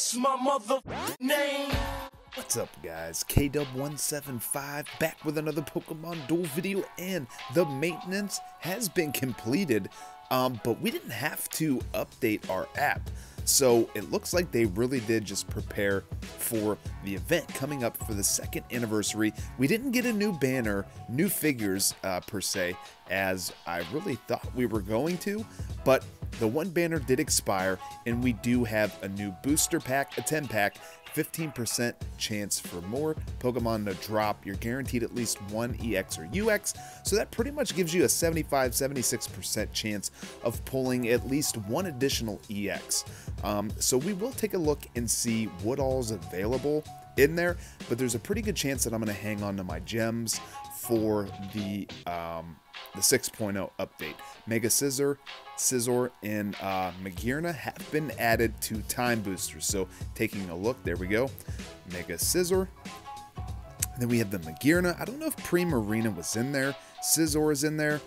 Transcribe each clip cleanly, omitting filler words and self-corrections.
That's my mother name. What's up, guys? KW175 back with another Pokemon Duel video, and the maintenance has been completed, but we didn't have to update our app. So it looks like they really did just prepare for the event coming up for the 2nd anniversary. We didn't get a new banner, new figures per se, as I really thought we were going to, but the one banner did expire, and we do have a new booster pack, a 10 pack, 15% chance for more Pokemon to drop. You're guaranteed at least one EX or UX, so that pretty much gives you a 75-76% chance of pulling at least one additional EX. So we will take a look and see what all is available in there, but there's a pretty good chance that I'm going to hang on to my gems for the 6.0 update. Mega Scizor, and Magneton have been added to time boosters. So taking a look, there we go, Mega Scizor. Then we have the Magneton. I don't know if Poliwrath was in there. Scizor is in there.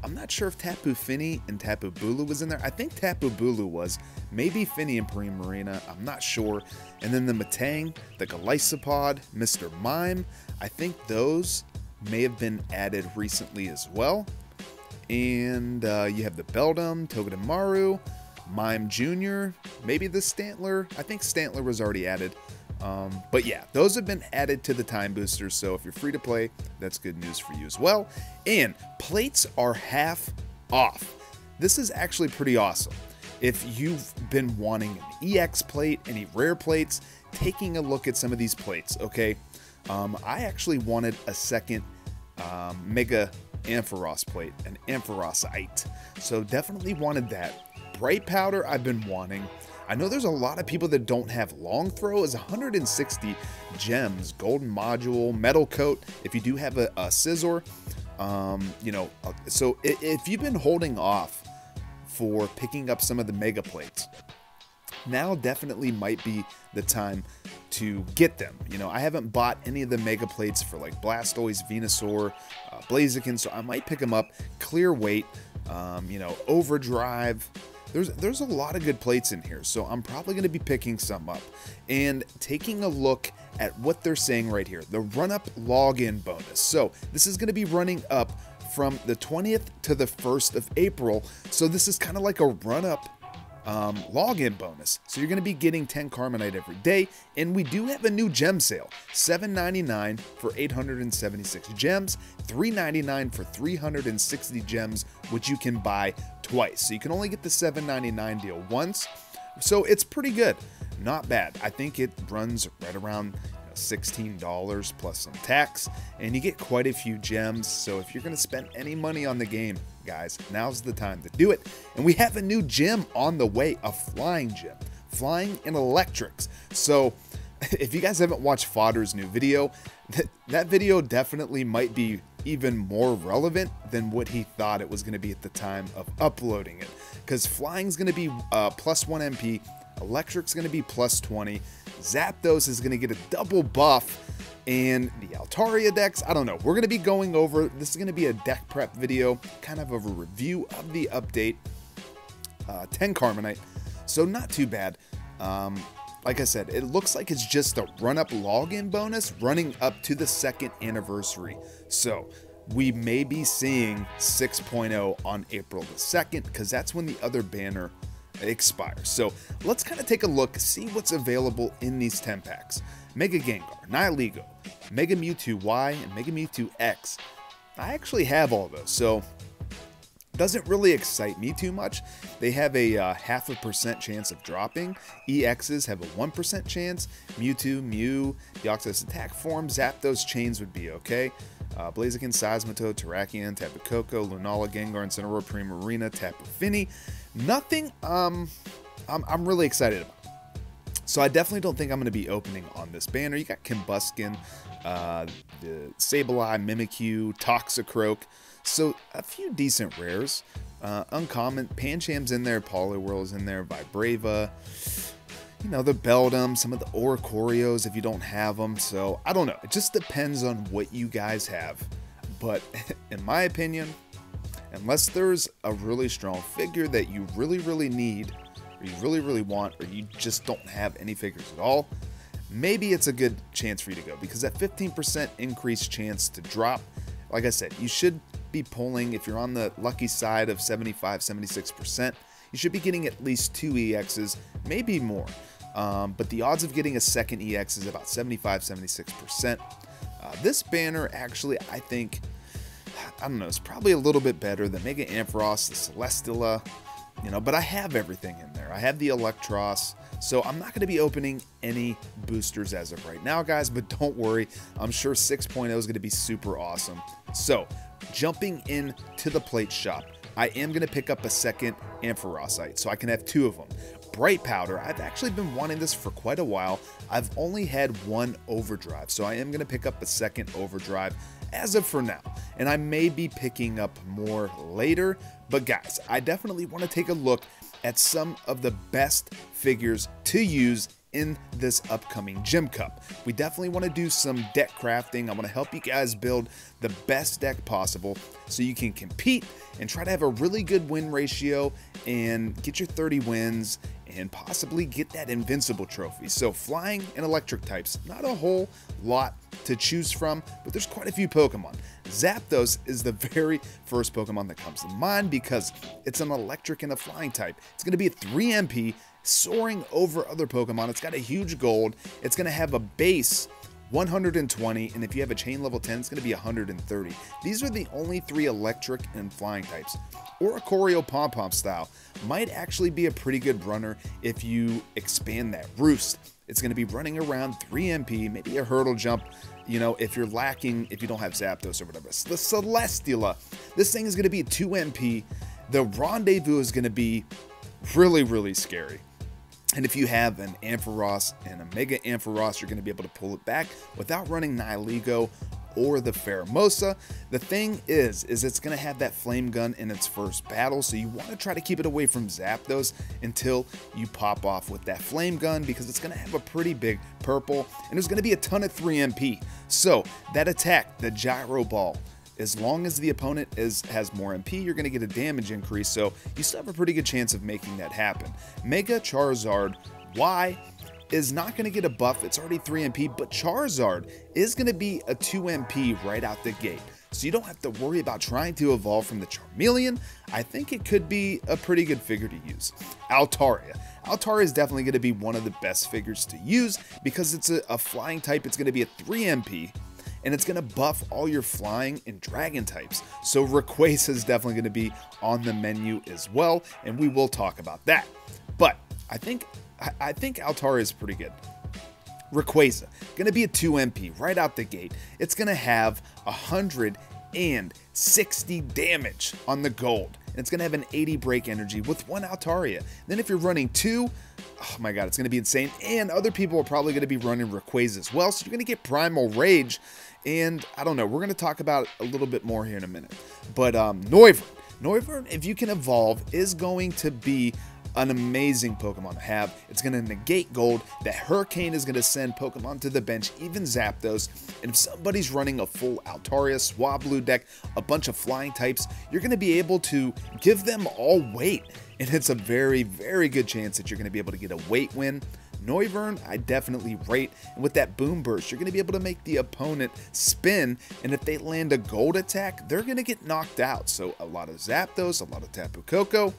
I'm not sure if Tapu Fini and Tapu Bulu was in there. I think Tapu Bulu was. Maybe Fini and Poliwrath. I'm not sure. And then the Metang, the Golisopod, Mr. Mime. I think those may have been added recently as well. And you have the Beldum, Togedemaru, Mime Jr., maybe the Stantler. I think Stantler was already added. But yeah, those have been added to the time boosters, so if you're free to play, that's good news for you as well. And plates are half off. This is actually pretty awesome. If you've been wanting an EX plate, any rare plates, taking a look at some of these plates, okay? I actually wanted a second Mega Ampharos plate, an Ampharosite. So definitely wanted that. Bright Powder I've been wanting. I know there's a lot of people that don't have Long Throw. Is 160 gems, Golden Module, Metal Coat. If you do have a Scizor, you know, so if you've been holding off for picking up some of the Mega Plates, now definitely might be the time to get them. You know, I haven't bought any of the Mega Plates for like Blastoise, Venusaur, Blaziken, so I might pick them up. Clear Weight, you know, Overdrive. There's a lot of good plates in here, so I'm probably going to be picking some up. And taking a look at what they're saying right here, the run-up login bonus. So this is going to be running up from the 20th to the 1st of April, so this is kind of like a run-up login bonus. So you're going to be getting 10 Carmonite every day, and we do have a new gem sale. $7.99 for 876 gems, $3.99 for 360 gems, which you can buy twice. So you can only get the $7.99 deal once, so it's pretty good, not bad. I think it runs right around $16 plus some tax, and you get quite a few gems. So if you're going to spend any money on the game, guys, now's the time to do it. And we have a new gym on the way, a flying gym, flying and electrics. So if you guys haven't watched Fodder's new video, that video definitely might be even more relevant than what he thought it was going to be at the time of uploading it, because flying's going to be plus 1 MP, electric's going to be plus 20, Zapdos is going to get a double buff, and the Altaria decks, I don't know. We're going to be going over, this is going to be a deck prep video, kind of a review of the update, 10 Carmonite, so not too bad. Like I said, it looks like it's just a run-up login bonus running up to the 2nd anniversary. So we may be seeing 6.0 on April the 2nd, because that's when the other banner expires. So let's kind of take a look, see what's available in these 10 packs. Mega Gengar, Nihilego, Mega Mewtwo Y, and Mega Mewtwo X. I actually have all those, so doesn't really excite me too much. They have a 0.5% chance of dropping. EXs have a 1% chance. Mewtwo, Mew, Deoxys attack form, Zapdos chains would be okay. Blaziken, Seismitoad, Terrakion, Tapu Koko, Lunala, Gengar, Incineroar, Poliwrath, Tapu Fini. Nothing I'm really excited about. So I definitely don't think I'm going to be opening on this banner. You got Combuskin, the Sableye, Mimikyu, Toxicroak. So a few decent rares. Uncommon, Pancham's in there, Poliwhirl's in there, Vibrava, you know, the Beldum, some of the Oricorios if you don't have them. So I don't know. It just depends on what you guys have. But in my opinion, unless there's a really strong figure that you really need, or you really want, or you just don't have any figures at all, maybe it's a good chance for you to go, because that 15% increased chance to drop, like I said, you should be pulling, if you're on the lucky side of 75-76%, you should be getting at least 2 EXs, maybe more. But the odds of getting a second EX is about 75-76%. This banner actually, I think, I don't know, it's probably a little bit better than Mega Ampharos, the Celesteela, you know, but I have everything in there. I have the Electros, so I'm not going to be opening any boosters as of right now, guys, but don't worry, I'm sure 6.0 is going to be super awesome. So, jumping into the plate shop, I am going to pick up a second Ampharosite, so I can have 2 of them. Bright Powder, I've actually been wanting this for quite a while. I've only had 1 Overdrive, so I am going to pick up a second Overdrive as of for now. And I may be picking up more later, but guys, I definitely want to take a look at some of the best figures to use in this upcoming Gym Cup. We definitely want to do some deck crafting. I want to help you guys build the best deck possible so you can compete and try to have a really good win ratio and get your 30 wins and possibly get that invincible trophy. So flying and electric types, not a whole lot to choose from, but there's quite a few Pokemon. Zapdos is the very first Pokemon that comes to mind because it's an electric and a flying type. It's going to be a 3 MP, soaring over other Pokemon. It's got a huge gold. It's going to have a base 120, and if you have a chain level 10, it's going to be 130. These are the only 3 electric and flying types. Oricorio Pom-Pom style might actually be a pretty good runner if you expand that. Roost, it's going to be running around 3 MP, maybe a hurdle jump, you know, if you're lacking, if you don't have Zapdos or whatever. The Celesteela, this thing is going to be a 2 MP. The Rendezvous is going to be really scary. And if you have an Ampharos and a Mega Ampharos, you're going to be able to pull it back without running Nihilego or the Pheromosa. The thing is it's going to have that flame gun in its first battle, so you want to try to keep it away from Zapdos until you pop off with that flame gun, because it's going to have a pretty big purple, and there's going to be a ton of 3 MP. So that attack, the Gyro Ball, as long as the opponent has more MP, you're going to get a damage increase, so you still have a pretty good chance of making that happen. Mega Charizard Y is not going to get a buff. It's already 3 MP, but Charizard is going to be a 2 MP right out the gate. So you don't have to worry about trying to evolve from the Charmeleon. I think it could be a pretty good figure to use. Altaria. Altaria is definitely going to be one of the best figures to use because it's a flying type. It's going to be a 3 MP. And it's going to buff all your flying and dragon types. So Rayquaza is definitely going to be on the menu as well, and we will talk about that. But I think Altaria is pretty good. Rayquaza, going to be a 2 MP right out the gate. It's going to have 160 damage on the gold. And it's going to have an 80 break energy with 1 Altaria. Then if you're running 2, oh my god, it's going to be insane. And other people are probably going to be running Rayquaza as well, so you're going to get Primal Rage. And I don't know, we're going to talk about it a little bit more here in a minute. But Noivern, if you can evolve, is going to be an amazing Pokemon to have. It's going to negate gold. That Hurricane is going to send Pokemon to the bench, even Zapdos. And if somebody's running a full Altaria, Swablu deck, a bunch of flying types, you're going to be able to give them all weight. And it's a very good chance that you're going to be able to get a weight win. Noivern, I definitely rate, and with that Boom Burst, you're going to be able to make the opponent spin, and if they land a gold attack, they're going to get knocked out. So a lot of Zapdos, a lot of Tapu Koko.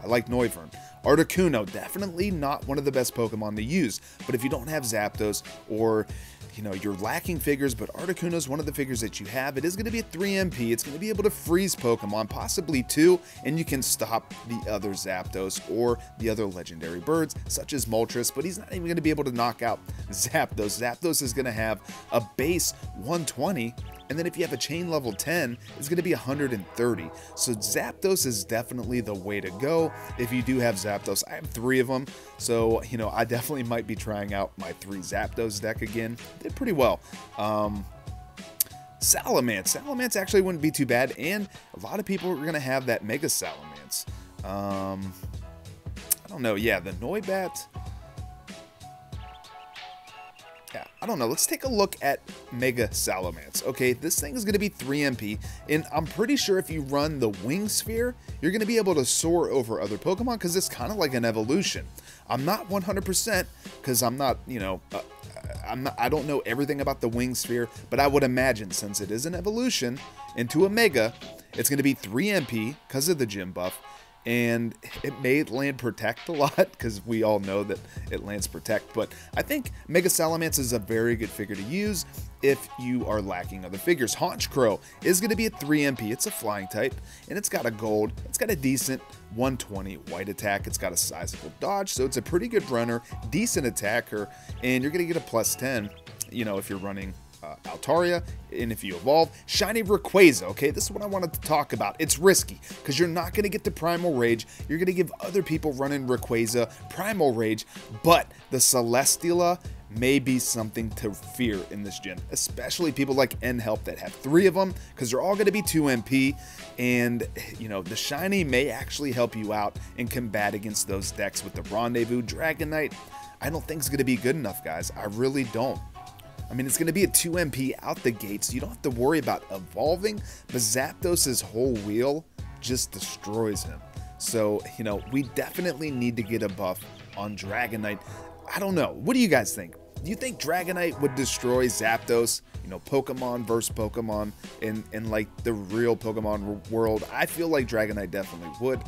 I like Noivern. Articuno, definitely not one of the best Pokemon to use, but if you don't have Zapdos, or you know, you're lacking figures, but Articuno is one of the figures that you have, it is going to be a 3 MP, it's going to be able to freeze Pokemon, possibly 2, and you can stop the other Zapdos or the other legendary birds, such as Moltres, but he's not even going to be able to knock out Zapdos. Zapdos is going to have a base 120, and then if you have a chain level 10, it's going to be 130. So Zapdos is definitely the way to go if you do have Zapdos. I have 3 of them, so you know, I definitely might be trying out my 3 Zapdos deck again. Did pretty well. Salamence actually wouldn't be too bad, and a lot of people are going to have that Mega Salamence. I don't know, yeah, the Noibat. Yeah, I don't know, let's take a look at Mega Salamence. Okay, this thing is going to be 3 MP, and I'm pretty sure if you run the Wing Sphere, you're going to be able to soar over other Pokemon because it's kind of like an evolution. I'm not 100% because I'm not, you know, I don't know everything about the Wing Sphere, but I would imagine since it is an evolution into a Mega, it's going to be 3 MP because of the gym buff. And it may land Protect a lot because we all know that it lands Protect, but I think Mega Salamence is a very good figure to use if you are lacking other figures. Honchkrow is going to be a 3 MP. It's a flying type, and it's got a gold. It's got a decent 120 white attack. It's got a sizable dodge, so it's a pretty good runner, decent attacker, and you're going to get a +10, you know, if you're running Altaria, and if you evolve. Shiny Rayquaza, okay, this is what I wanted to talk about. It's risky, because you're not going to get the Primal Rage. You're going to give other people running Rayquaza Primal Rage, but the Celesteela may be something to fear in this gym, especially people like N-Help that have 3 of them, because they're all going to be 2 MP, and, you know, the Shiny may actually help you out in combat against those decks with the Rendezvous. Dragonite, I don't think it's going to be good enough, guys. I really don't. I mean, it's going to be a 2 MP out the gate, so you don't have to worry about evolving, but Zapdos' whole wheel just destroys him. So, you know, we definitely need to get a buff on Dragonite. I don't know. What do you guys think? Do you think Dragonite would destroy Zapdos? You know, Pokemon versus Pokemon in like the real Pokemon world? I feel like Dragonite definitely would,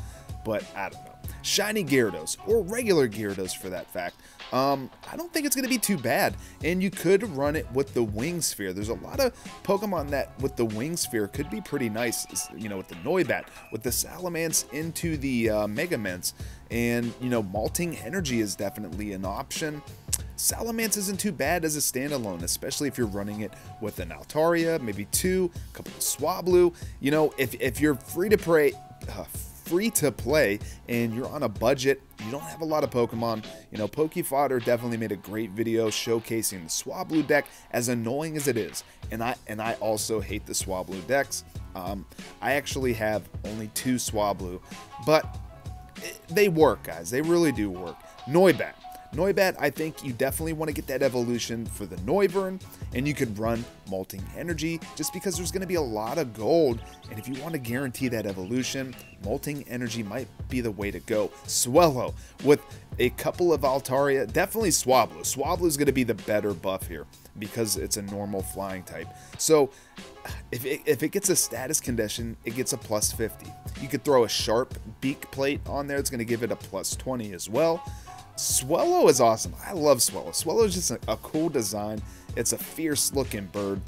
but I don't know. Shiny Gyarados, or regular Gyarados for that fact, I don't think it's going to be too bad, and you could run it with the Wing Sphere. There's a lot of Pokemon that with the Wing Sphere could be pretty nice, you know, with the Noibat, with the Salamence into the Megamence, and, you know, Molting Energy is definitely an option. Salamence isn't too bad as a standalone, especially if you're running it with an Altaria, maybe 2, a couple of Swablu. You know, if you're free to play and you're on a budget, you don't have a lot of Pokemon, you know, PokeFodder definitely made a great video showcasing the Swablu deck, as annoying as it is, and I also hate the Swablu decks. I actually have only 2 Swablu, but they work, guys. They really do work. Noibat, I think you definitely want to get that evolution for the Noivern, and you could run Molting Energy just because there's going to be a lot of gold, and if you want to guarantee that evolution, Molting Energy might be the way to go. Swellow, with a couple of Altaria, definitely Swablu. Swablu is going to be the better buff here because it's a normal flying type. So if it gets a status condition, it gets a +50. You could throw a sharp beak plate on there. It's going to give it a +20 as well. Swellow is awesome. I love Swellow. Swellow is just a cool design. It's a fierce looking bird,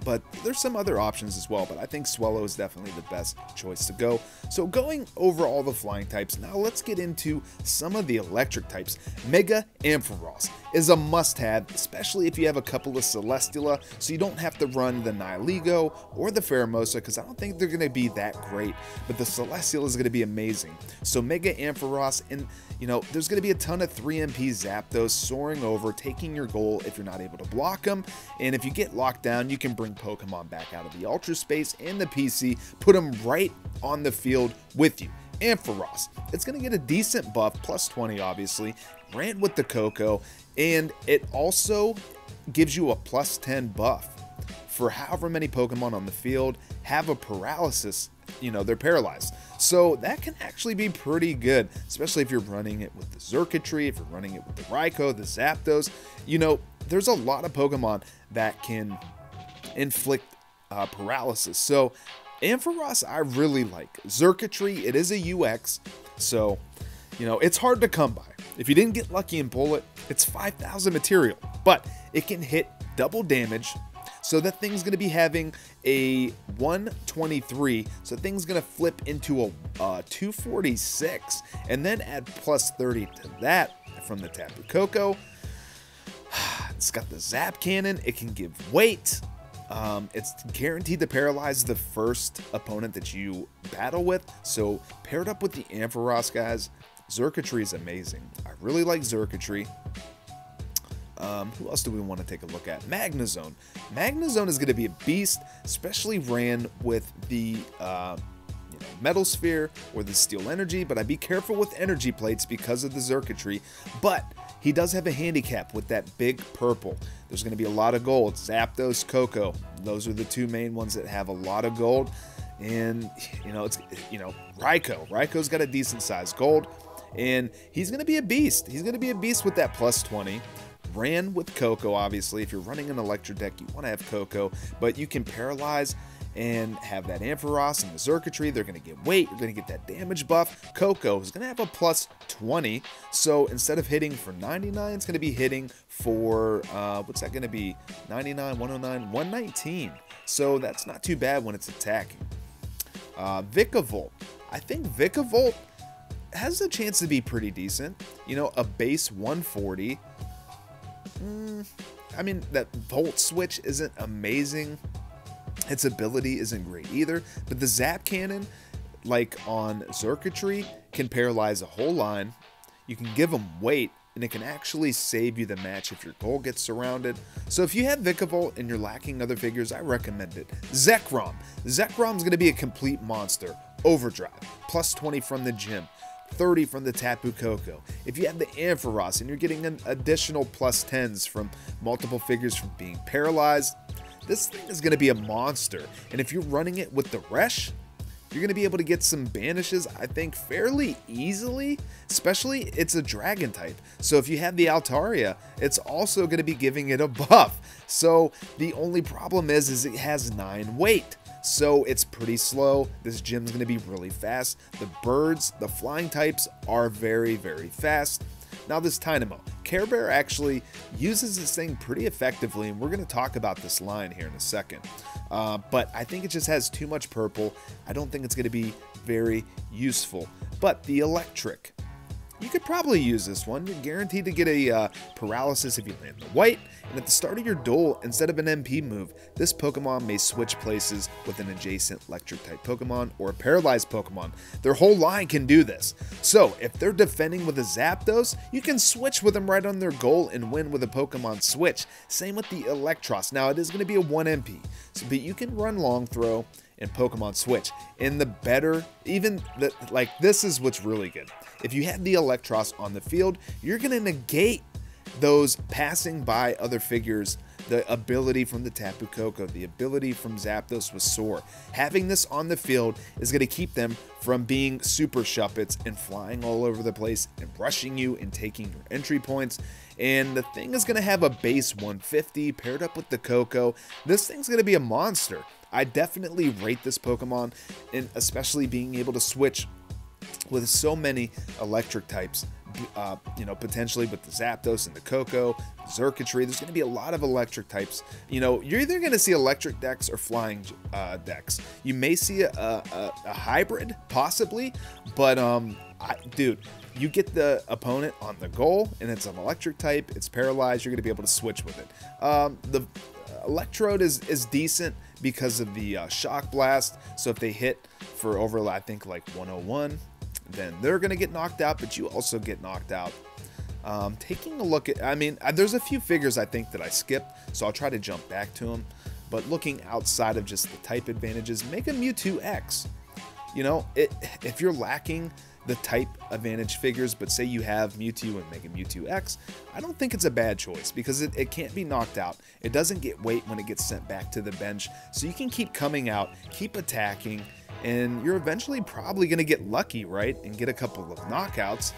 but there's some other options as well, but I think Swellow is definitely the best choice to go. So going over all the flying types, now let's get into some of the electric types. Mega Ampharos is a must-have, especially if you have a couple of Celesteela, so you don't have to run the Nihilego or the Pheromosa, because I don't think they're going to be that great, but the Celesteela is going to be amazing. So Mega Ampharos, and you know, there's going to be a ton of 3 MP Zapdos soaring over, taking your goal if you're not able to block them, and if you get locked down, you can bring Pokemon back out of the Ultra Space and the PC, put them right on the field with you. Ampharos, it's going to get a decent buff, +20 obviously, ran with the Coco, and it also gives you a +10 buff for however many Pokemon on the field have a paralysis, you know, they're paralyzed. So that can actually be pretty good, especially if you're running it with the Xurkitree, if you're running it with the Raikou, the Zapdos. You know, there's a lot of Pokemon that can inflict paralysis. So Ampharos I really like. Xurkitree, it is a UX, so, you know, it's hard to come by. If you didn't get lucky and pull it, it's 5,000 material, but it can hit double damage. So that thing's going to be having a 123, so that thing's going to flip into a 246, and then add +30 to that from the Tapu Koko. It's got the Zap Cannon, it can give weight, it's guaranteed to paralyze the first opponent that you battle with, so paired up with the Ampharos, guys, Xurkitree is amazing. I really like Xurkitree. Who else do we want to take a look at? Magnezone is going to be a beast, especially ran with the Metal Sphere or the Steel Energy, but I'd be careful with Energy Plates because of the circuitry. But he does have a handicap with that big purple. There's going to be a lot of gold. Zapdos, Koko, those are the two main ones that have a lot of gold. And, Raiko's got a decent sized gold, and he's going to be a beast. He's going to be a beast with that plus 20. Ran with Koko, obviously. If you're running an Electro deck, you want to have Koko, but you can paralyze and have that Ampharos and the circuitry. They're going to get weight. You're going to get that damage buff. Koko is going to have a plus 20, so instead of hitting for 99, it's going to be hitting for, what's that going to be? 99, 109, 119. So that's not too bad when it's attacking. Vikavolt. I think Vikavolt has a chance to be pretty decent. A base 140. I mean, that Volt Switch isn't amazing. Its ability isn't great either. But the Zap Cannon, like on Circuitry, can paralyze a whole line. You can give them weight, and it can actually save you the match if your goal gets surrounded. So if you have Vikavolt and you're lacking other figures, I recommend it. Zekrom. Zekrom's going to be a complete monster. Overdrive. Plus 20 from the gym. 30 from the Tapu Koko. If you have the Ampharos and you're getting an additional plus 10s from multiple figures from being paralyzed, this thing is going to be a monster. And if you're running it with the Resh, you're going to be able to get some banishes, I think, fairly easily, especially it's a dragon type. So if you have the Altaria, it's also going to be giving it a buff. So the only problem is it has 9 weight. So it's pretty slow. This gym's going to be really fast. The birds, the flying types are very, very fast. Now this Tynamo. Care Bear actually uses this thing pretty effectively, and we're going to talk about this line here in a second. But I think it just has too much purple. I don't think it's going to be very useful. But the Electric. You could probably use this one. You're guaranteed to get a paralysis if you land the white. And at the start of your duel, instead of an MP move, this Pokemon may switch places with an adjacent electric type Pokemon or a paralyzed Pokemon. Their whole line can do this. So if they're defending with a Zapdos, you can switch with them right on their goal and win with a Pokemon switch. Same with the Electros. Now it is going to be a 1 MP, but you can run Long Throw and Pokemon Switch. And the better, this is what's really good. If you have the Electros on the field, you're going to negate those passing by other figures, the ability from the Tapu Koko, the ability from Zapdos with Soar. Having this on the field is going to keep them from being super Shuppets and flying all over the place and rushing you and taking your entry points. And the thing is going to have a base 150 paired up with the Koko. This thing's going to be a monster. I definitely rate this Pokemon, and especially being able to switch with so many electric types, potentially with the Zapdos and the Koko, Circuitry. There's going to be a lot of electric types. You're either going to see electric decks or flying decks. You may see a hybrid, possibly, but dude, you get the opponent on the goal, and it's an electric type, it's paralyzed, you're going to be able to switch with it. The Electrode is decent because of the Shock Blast, so if they hit for over, I think, like 101, then they're going to get knocked out, but you also get knocked out. Taking a look at, there's a few figures I think that I skipped, so I'll try to jump back to them, but looking outside of just the type advantages, make a Mewtwo X. If you're lacking the type advantage figures, but say you have Mewtwo and make a Mewtwo X, I don't think it's a bad choice because it can't be knocked out. It doesn't get weight when it gets sent back to the bench, so you can keep coming out, keep attacking, and you're eventually probably going to get lucky, right, and get a couple of knockouts.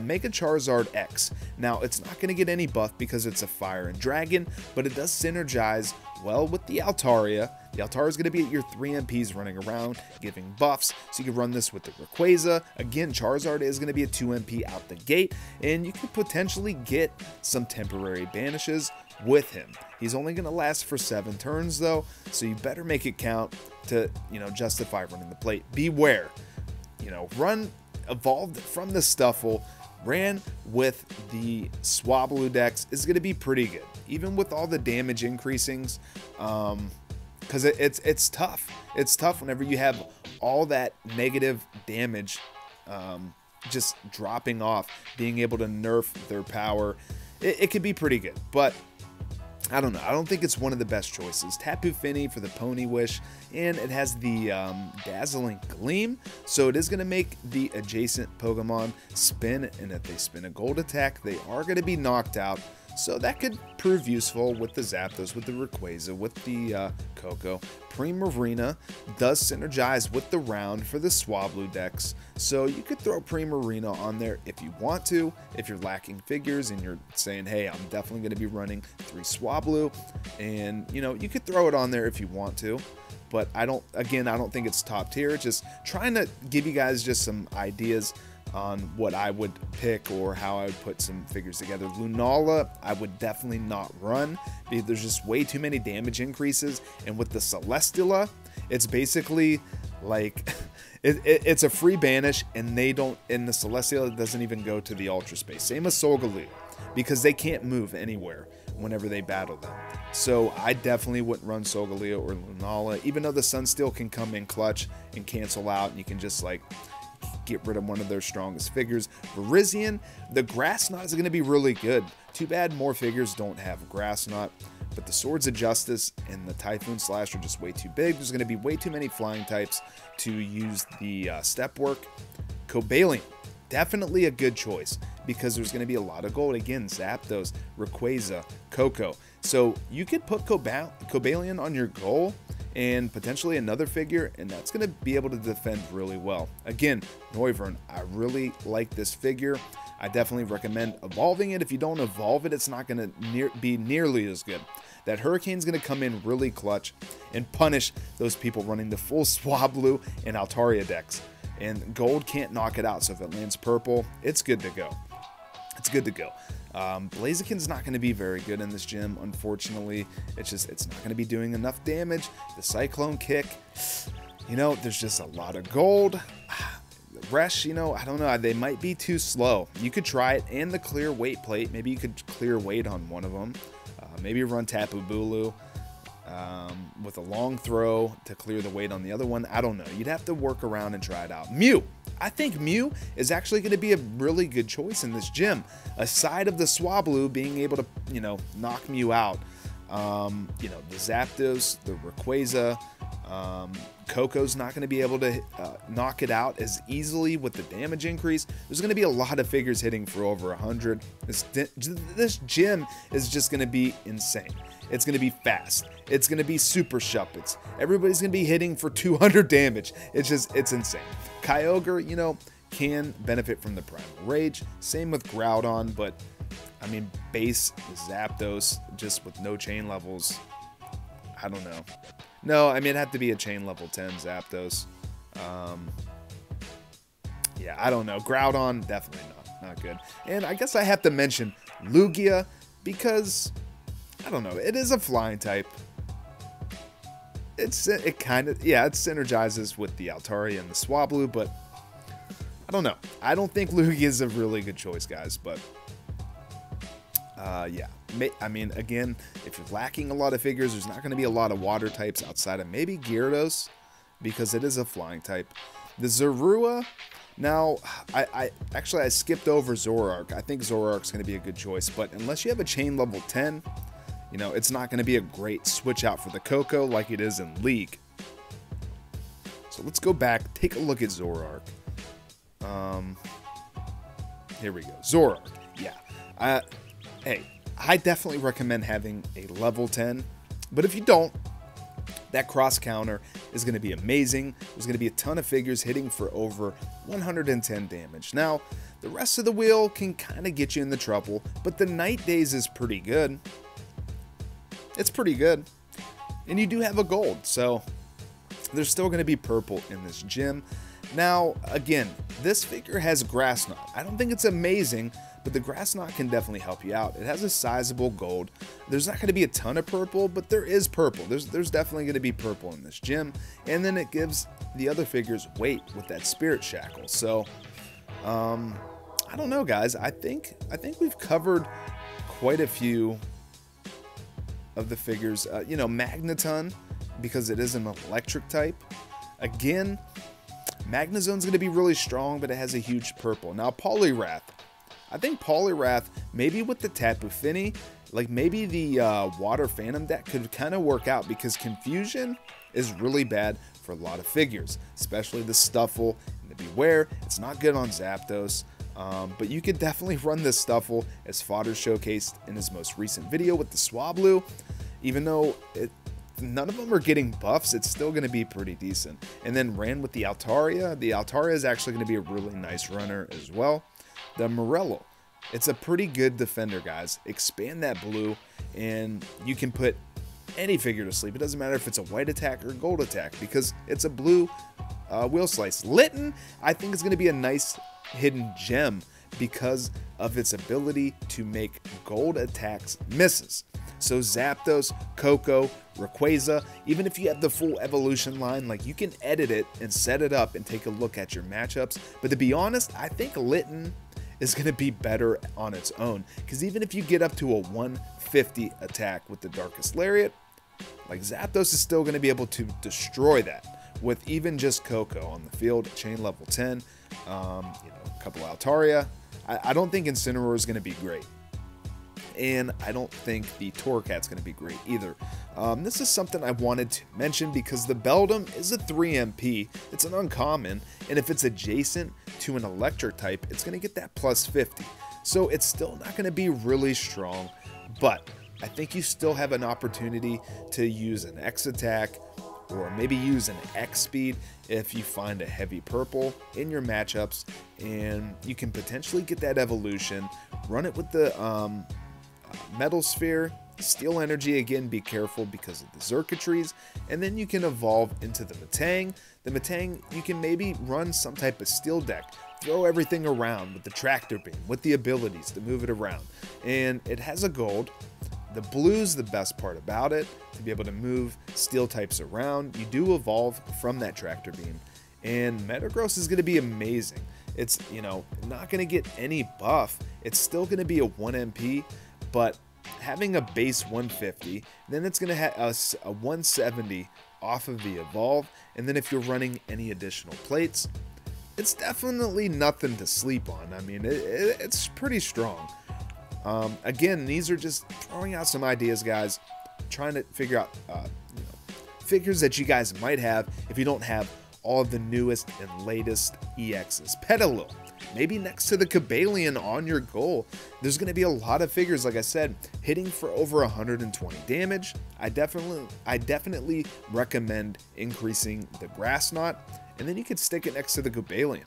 Make a Charizard X. Now, it's not going to get any buff because it's a Fire and Dragon, but it does synergize well with the Altaria. The Altaria is going to be at your 3 MPs running around, giving buffs, so you can run this with the Rayquaza. Again, Charizard is going to be a 2 MP out the gate, and you could potentially get some temporary banishes with him. He's only going to last for 7 turns, though, so you better make it count to, justify running the plate. Beware, run evolved from the Stuffle, ran with the Swablu decks is going to be pretty good, even with all the damage increasings, because it's tough. It's tough whenever you have all that negative damage just dropping off, being able to nerf their power. It could be pretty good, but I don't know. I don't think it's one of the best choices. Tapu Fini for the Pony Wish, and it has the Dazzling Gleam, so it is going to make the adjacent Pokemon spin, and if they spin a gold attack, they are going to be knocked out. So that could prove useful with the Zapdos, with the Rayquaza, with the Koko. Primarina does synergize with the round for the Swablu decks, so you could throw Primarina on there if you want to, if you're lacking figures and you're saying, hey, I'm definitely going to be running 3 Swablu, and you know, you could throw it on there if you want to. But I don't think it's top tier. Just trying to give you guys just some ideas on what I would pick or how I would put some figures together. Lunala, I would definitely not run because there's just way too many damage increases, and with the Celesteela, it's basically like it's a free banish, and the Celesteela doesn't even go to the Ultra Space. Same as Solgaloo, because they can't move anywhere whenever they battle them. So I definitely wouldn't run Solgaleo or Lunala, even though the Sunsteel can come in clutch and cancel out, and you can just like get rid of one of their strongest figures. Virizion, the Grass Knot is going to be really good. Too bad more figures don't have Grass Knot, but the Swords of Justice and the Typhoon Slash are just way too big. There's going to be way too many flying types to use the step work. Cobalion, definitely a good choice because there's going to be a lot of gold. Again, Zapdos, Rayquaza, Koko. So you could put Cobalion on your goal and potentially another figure, and that's going to be able to defend really well. Again, Noivern, I really like this figure. I definitely recommend evolving it. If you don't evolve it, it's not going to be nearly as good. That Hurricane's going to come in really clutch and punish those people running the full Swablu and Altaria decks. And gold can't knock it out, so if it lands purple, it's good to go. It's good to go. Blaziken's not going to be very good in this gym, unfortunately. It's not going to be doing enough damage. The Cyclone Kick, you know, there's just a lot of gold. The Resh, you know, I don't know, they might be too slow. You could try it, and the clear weight plate. Maybe you could clear weight on one of them. Maybe run Tapu Bulu with a long throw to clear the weight on the other one. I don't know. You'd have to work around and try it out. Mew. I think Mew is actually going to be a really good choice in this gym. Aside of the Swablu being able to, you know, knock Mew out, you know, the Zapdos, the Rayquaza, Koko's not going to be able to knock it out as easily with the damage increase. There's going to be a lot of figures hitting for over 100. This gym is just going to be insane. It's going to be fast. It's going to be super shuppets. Everybody's going to be hitting for 200 damage. It's insane. Kyogre, you know, can benefit from the Primal Rage. Same with Groudon, but I mean, base Zapdos just with no chain levels. I don't know. No, I mean, it'd have to be a chain level 10 Zapdos. Yeah, I don't know. Groudon, definitely not good. And I guess I have to mention Lugia because, I don't know, it is a flying type. It synergizes with the Altaria and the Swablu, but I don't know. I don't think Lugia is a really good choice, guys, but yeah. I mean, again, if you're lacking a lot of figures, there's not going to be a lot of water types outside of maybe Gyarados, because it is a flying type. The Zorua, now, I skipped over Zoroark. I think Zoroark's going to be a good choice, but unless you have a chain level 10, you know, it's not going to be a great switch out for the Koko like it is in League. So let's go back, take a look at Zoroark. Here we go. Zoroark, yeah. Hey, I definitely recommend having a level 10, but if you don't, that cross counter is going to be amazing. There's going to be a ton of figures hitting for over 110 damage. Now, the rest of the wheel can kind of get you into trouble, but the Night Days is pretty good. It's pretty good. And you do have a gold, so there's still going to be purple in this gym. Now, again, this figure has Grass Knot. I don't think it's amazing, but the Grass Knot can definitely help you out. It has a sizable gold. There's not going to be a ton of purple, but there is purple. There's definitely going to be purple in this gym. And then it gives the other figures weight with that Spirit Shackle. So, I don't know, guys. I think we've covered quite a few of the figures. You know, Magneton, because it is an electric type. Again, Magnezone's going to be really strong, but it has a huge purple. Now, Poliwrath. I think Poliwrath, maybe with the Tapu Fini, like maybe the Water Phantom deck could kind of work out, because Confusion is really bad for a lot of figures, especially the Stuffle and the Beware. It's not good on Zapdos, but you could definitely run this Stuffle as fodder showcased in his most recent video with the Swablu. Even though none of them are getting buffs, it's still going to be pretty decent. And then ran with the Altaria. The Altaria is actually going to be a really nice runner as well. The Morello, it's a pretty good defender, guys. Expand that blue, and you can put any figure to sleep. It doesn't matter if it's a white attack or gold attack, because it's a blue wheel slice. Litten, I think, is going to be a nice hidden gem because of its ability to make gold attacks misses. So Zapdos, Coco, Rayquaza, even if you have the full evolution line, like, you can edit it and set it up and take a look at your matchups. But to be honest, I think Litten is going to be better on its own, because even if you get up to a 150 attack with the Darkest Lariat, like, Zapdos is still going to be able to destroy that with even just Coco on the field, chain level 10, a couple Altaria. I don't think Incineroar is going to be great, and I don't think the Torracat's going to be great either. This is something I wanted to mention because the Beldum is a 3 MP. It's an uncommon, and if it's adjacent to an electric type, it's going to get that plus 50. So it's still not going to be really strong, but I think you still have an opportunity to use an X attack, or maybe use an X speed if you find a heavy purple in your matchups, and you can potentially get that evolution. Run it with the Metal Sphere, Steel Energy. Again, be careful because of the circuitries, and then you can evolve into the Metang. The Metang, you can maybe run some type of steel deck, throw everything around with the Tractor Beam, with the abilities to move it around, and it has a gold. The blue's the best part about it, to be able to move steel types around. You do evolve from that Tractor Beam, and Metagross is going to be amazing. It's, not going to get any buff. It's still going to be a 1 MP, but having a base 150, then it's going to have a 170 off of the evolve, and then if you're running any additional plates, it's definitely nothing to sleep on. I mean, it's pretty strong. Again, these are just throwing out some ideas, guys, trying to figure out figures that you guys might have if you don't have all of the newest and latest EXs. Petalil, maybe next to the Cobalion on your goal. There's going to be a lot of figures, like I said, hitting for over 120 damage. I definitely recommend increasing the Grass Knot, and then you could stick it next to the Cobalion.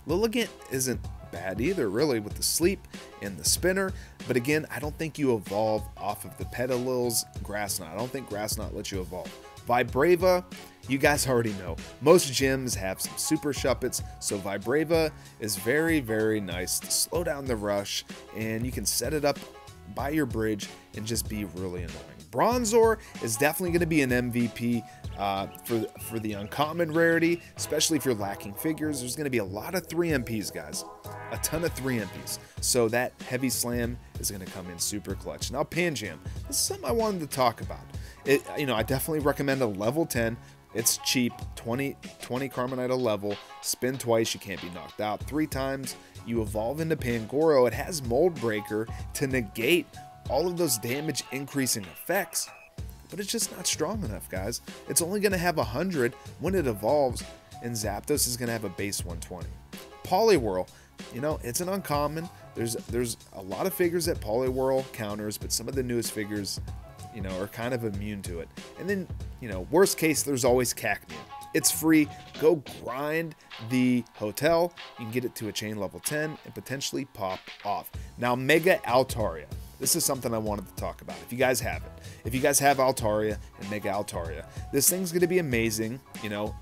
Lilligant isn't bad either, really, with the sleep and the spinner, but again, I don't think you evolve off of the Petalil's Grass Knot. I don't think Grass Knot lets you evolve. Vibrava, you guys already know, most gyms have some super Shuppets, so Vibrava is very, very nice to slow down the rush, and you can set it up by your bridge and just be really annoying. Bronzor is definitely going to be an MVP for the uncommon rarity, especially if you're lacking figures. There's going to be a lot of 3 MPs, guys. A ton of 3 MPs. So that heavy slam is going to come in super clutch. Now, Panjam. This is something I wanted to talk about. I definitely recommend a level 10. It's cheap, 20 Carbonite a level. Spin twice, you can't be knocked out. 3 times, you evolve into Pangoro. It has Mold Breaker to negate all of those damage increasing effects, but it's just not strong enough, guys. It's only going to have 100 when it evolves, and Zapdos is going to have a base 120. Poliwhirl, it's an uncommon. There's a lot of figures that Poliwhirl counters, but some of the newest figures, are kind of immune to it. And then, worst case, there's always Cacnea. It's free. Go grind the hotel. You can get it to a chain level 10 and potentially pop off. Now, Mega Altaria. This is something I wanted to talk about. If you guys have it, if you guys have Altaria and Mega Altaria, this thing's going to be amazing.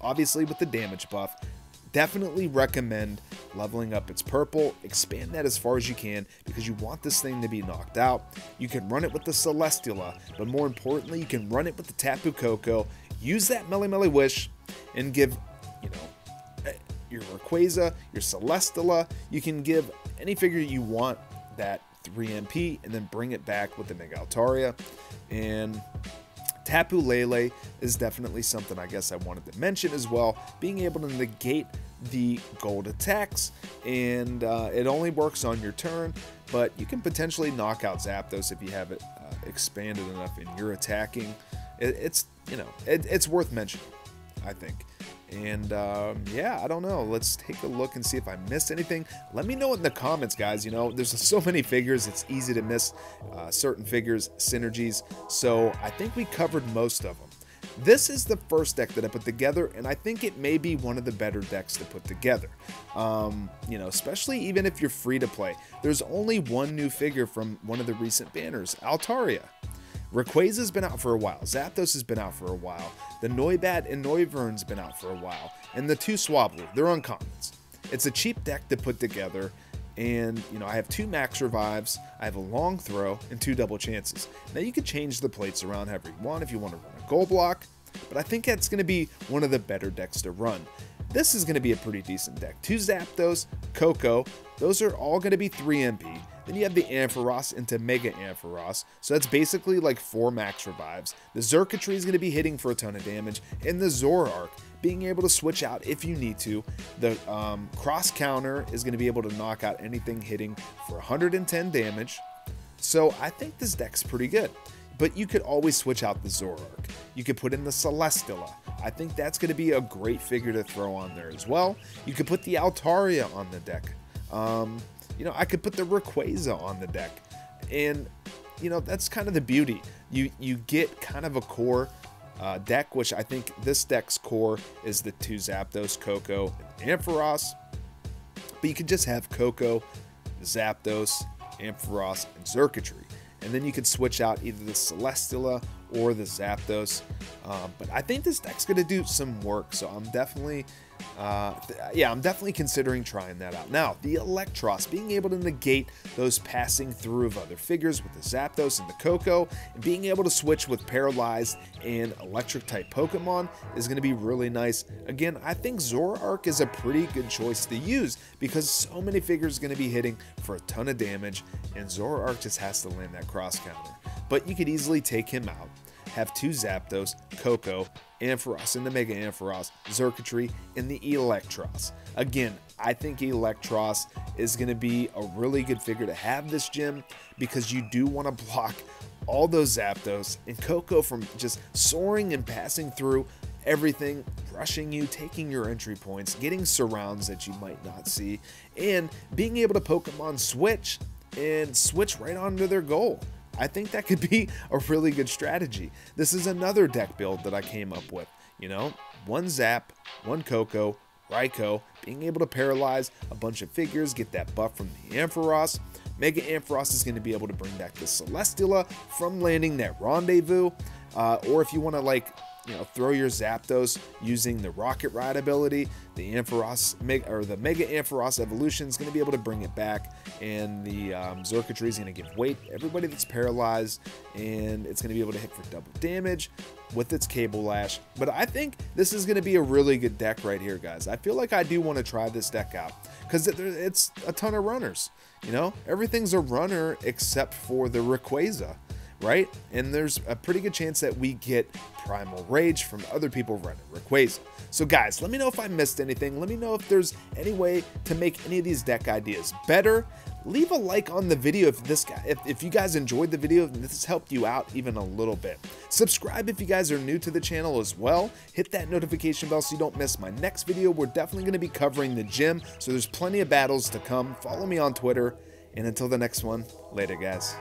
Obviously with the damage buff. Definitely recommend leveling up its purple. Expand that as far as you can because you want this thing to be knocked out. You can run it with the Celesteela, but more importantly, you can run it with the Tapu Koko. Use that Melee Wish and give, your Rayquaza, your Celesteela. You can give any figure you want that 3 MP and then bring it back with the Mega Altaria. And Tapu Lele is definitely something I guess I wanted to mention as well. Being able to negate the gold attacks, and it only works on your turn, but you can potentially knock out Zapdos if you have it expanded enough in your attacking. It's worth mentioning, I think. And yeah, I don't know. Let's take a look and see if I missed anything. Let me know in the comments, guys. There's so many figures, it's easy to miss certain figures, synergies. So I think we covered most of them. This is the first deck that I put together, and I think it may be one of the better decks to put together. Especially even if you're free to play. There's only one new figure from one of the recent banners, Altaria. Rayquaza's been out for a while, Zapdos has been out for a while, the Noibat and Noivern's been out for a while, and the two Swablu, they're uncommons. It's a cheap deck to put together, and I have 2 max revives, I have a long throw, and 2 double chances. Now you can change the plates around however you want if you want to run a gold block, but I think that's going to be one of the better decks to run. This is going to be a pretty decent deck. 2 Zapdos, Coco, those are all going to be 3 MP. Then you have the Ampharos into Mega Ampharos, so that's basically like 4 max revives. The Xurkitree is going to be hitting for a ton of damage, and the Zoroark being able to switch out if you need to. The cross counter is going to be able to knock out anything hitting for 110 damage. So I think this deck's pretty good. But you could always switch out the Zoroark. You could put in the Celesteela. I think that's going to be a great figure to throw on there as well. You could put the Altaria on the deck. I could put the Rayquaza on the deck. And, that's kind of the beauty. You get kind of a core deck, which I think this deck's core is the 2 Zapdos, Coco, and Ampharos. But you could just have Coco, Zapdos, Ampharos, and Xurkitree. And then you could switch out either the Celesteela or the Zapdos. But I think this deck's going to do some work, so I'm definitely considering trying that out. Now, the Electros, being able to negate those passing through of other figures with the Zapdos and the Coco, and being able to switch with Paralyzed and Electric type Pokemon is going to be really nice. Again, I think Zoroark is a pretty good choice to use because so many figures are going to be hitting for a ton of damage, and Zoroark just has to land that cross counter. But you could easily take him out, have 2 Zapdos, Coco, Ampharos and the Mega Ampharos, Xurkitree, and the Electros. Again, I think Electros is going to be a really good figure to have this gym because you do want to block all those Zapdos and Coco from just soaring and passing through everything, rushing you, taking your entry points, getting surrounds that you might not see, and being able to Pokemon switch and switch right onto their goal. I think that could be a really good strategy. This is another deck build that I came up with. 1 Zap, 1 Coco, Raikou, being able to paralyze a bunch of figures, get that buff from the Ampharos. Mega Ampharos is going to be able to bring back the Celesteela from landing that Rendezvous. Or if you want to throw your Zapdos using the Rocket Ride ability, the Ampharos the Mega Ampharos evolution is going to be able to bring it back, and the Xurkitree is going to give weight to everybody that's paralyzed, and it's going to be able to hit for double damage with its Cable Lash. But I think this is going to be a really good deck right here, guys. I feel like I do want to try this deck out because it's a ton of runners. Everything's a runner except for the Rayquaza, right? And there's a pretty good chance that we get Primal Rage from other people running Rayquaza. So guys, let me know if I missed anything. Let me know if there's any way to make any of these deck ideas better. Leave a like on the video if you guys enjoyed the video and this helped you out even a little bit. Subscribe if you guys are new to the channel as well. Hit that notification bell so you don't miss my next video. We're definitely going to be covering the gym, so there's plenty of battles to come. Follow me on Twitter, and until the next one, later guys.